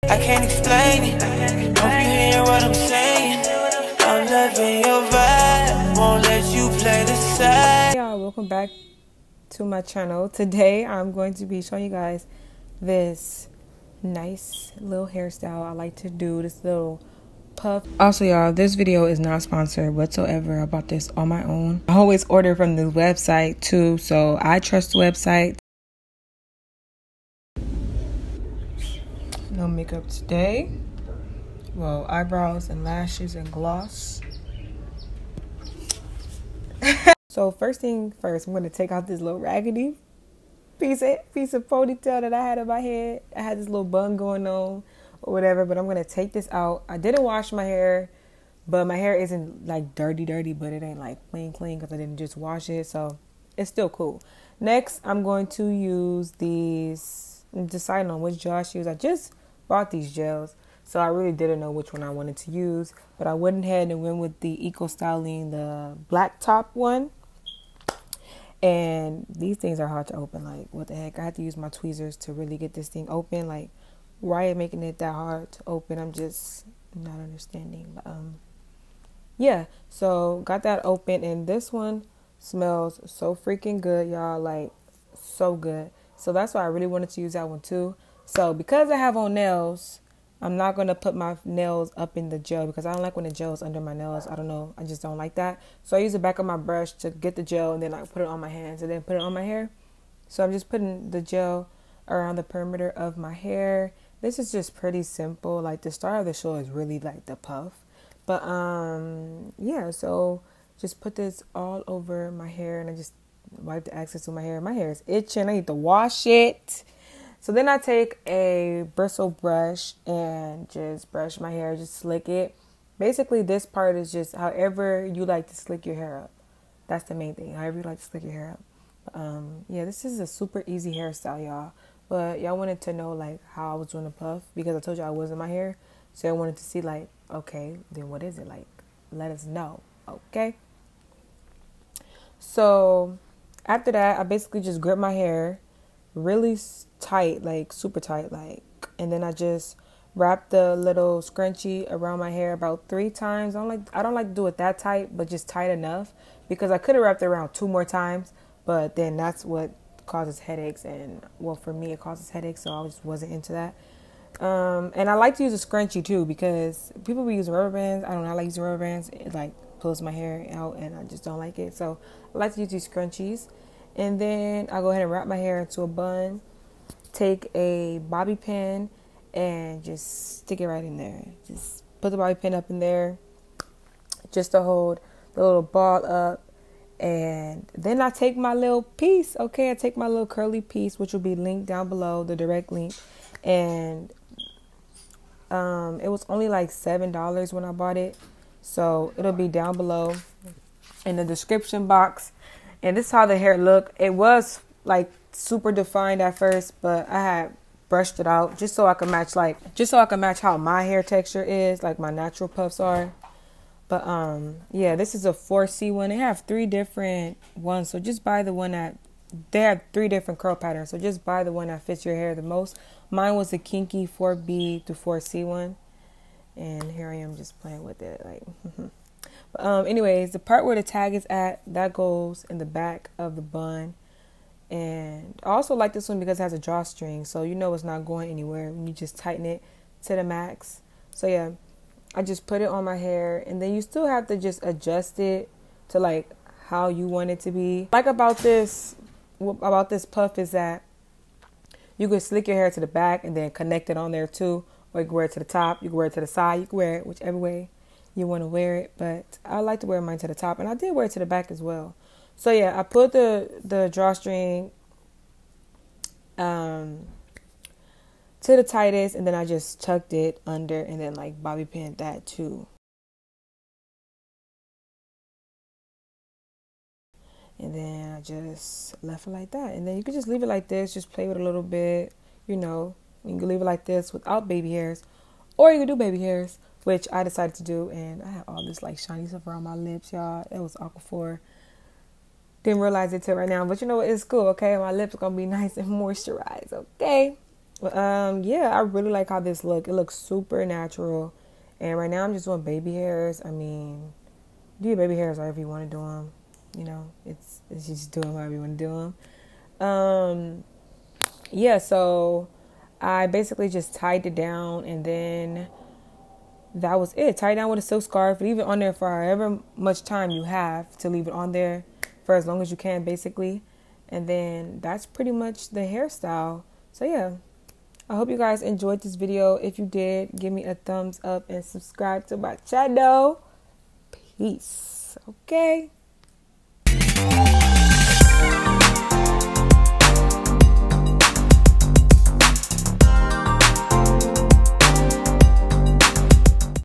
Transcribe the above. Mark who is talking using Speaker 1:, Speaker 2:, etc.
Speaker 1: I can't explain it. Hope you hear what I'm saying. I'm loving your vibe. Won't let you play the side.
Speaker 2: Hey y'all, welcome back to my channel. Today I'm going to be showing you guys this nice little hairstyle I like to do, this little puff. Also y'all, this video is not sponsored whatsoever. I bought this on my own. I always order from the website too, so I trust the website. No makeup today. Well, eyebrows and lashes and gloss. So first thing first, I'm going to take out this little raggedy piece of ponytail that I had in my head. I had this little bun going on or whatever, but I'm going to take this out. I didn't wash my hair, but my hair isn't like dirty, but it ain't like clean because I didn't just wash it. So it's still cool. Next, I'm going to use these. I'm deciding on which gel I should use. I just bought these gels, so I really didn't know which one I wanted to use. But I went ahead and went with the Eco Styling, the black top one. And these things are hard to open. Like, what the heck? I had to use my tweezers to really get this thing open. Like, why are you making it that hard to open? I'm just not understanding. But, yeah, so got that open, and this one smells so freaking good, y'all. Like, so good. So that's why I really wanted to use that one too. So because I have on nails, I'm not going to put my nails up in the gel because I don't like when the gel is under my nails. I don't know. I just don't like that. So I use the back of my brush to get the gel, and then I put it on my hands and then put it on my hair. So I'm just putting the gel around the perimeter of my hair. This is just pretty simple. Like, the star of the show is really like the puff. But yeah, so just put this all over my hair, and I just wipe the excess of my hair. My hair is itching. I need to wash it. So then I take a bristle brush and just brush my hair, just slick it. Basically, this part is just however you like to slick your hair up. That's the main thing, however you like to slick your hair up. Yeah, this is a super easy hairstyle, y'all. But y'all wanted to know, like, how I was doing the puff because I told you I wasn't my hair. So I wanted to see, like, okay, then what is it? Like, let us know, okay? So after that, I basically just grip my hair really tight, like super tight, like, and then I just wrap the little scrunchie around my hair about 3 times. I don't like to do it that tight, but just tight enough because I could have wrapped it around 2 more times, but then that's what causes headaches, and well, for me it causes headaches, so I just wasn't into that. And I like to use a scrunchie too because people be using rubber bands. I don't know, I like using rubber bands. It like pulls my hair out and I just don't like it, so I like to use these scrunchies. And then I'll go ahead and wrap my hair into a bun, take a bobby pin, and just stick it right in there. Just put the bobby pin up in there just to hold the little ball up. And then I take my little piece, okay? I take my little curly piece, which will be linked down below, the direct link. And it was only like $7 when I bought it. So it'll be down below in the description box. And this is how the hair looked. It was like super defined at first, but I had brushed it out just so I could match how my hair texture is, like my natural puffs are. But yeah, this is a 4C one. They have 3 different ones, so just buy the one they have 3 different curl patterns, so just buy the one that fits your hair the most. Mine was the kinky 4B to 4C one, and here I am just playing with it, like. Anyways, the part where the tag is at, that goes in the back of the bun. And I also like this one because it has a drawstring, so you know it's not going anywhere when you just tighten it to the max. So yeah, I just put it on my hair, and then you still have to just adjust it to like how you want it to be. Like about this puff is that you can slick your hair to the back and then connect it on there too, or you can wear it to the top, you can wear it to the side, you can wear it whichever way you want to wear it, but I like to wear mine to the top, and I did wear it to the back as well. So yeah, I put the drawstring to the tightest, and then I just tucked it under, and then like bobby pinned that too. And then I just left it like that, and then you can just leave it like this, just play with it a little bit, you know. You can leave it like this without baby hairs, or you can do baby hairs, which I decided to do. And I had all this like shiny stuff around my lips, y'all. It was Aquaphor. Didn't realize it till right now, but you know what? It's cool, okay? My lips are gonna be nice and moisturized, okay? Yeah, I really like how this look. It looks super natural. And right now I'm just doing baby hairs. I mean, do your baby hairs however you want to do them. You know, it's just doing however you want to do them. Yeah, so I basically just tied it down, and then that was it. Tied down with a silk scarf. Leave it on there for however much time you have to leave it on there, for as long as you can, basically. And then that's pretty much the hairstyle. So yeah, I hope you guys enjoyed this video. If you did, give me a thumbs up and subscribe to my channel. Peace. Okay.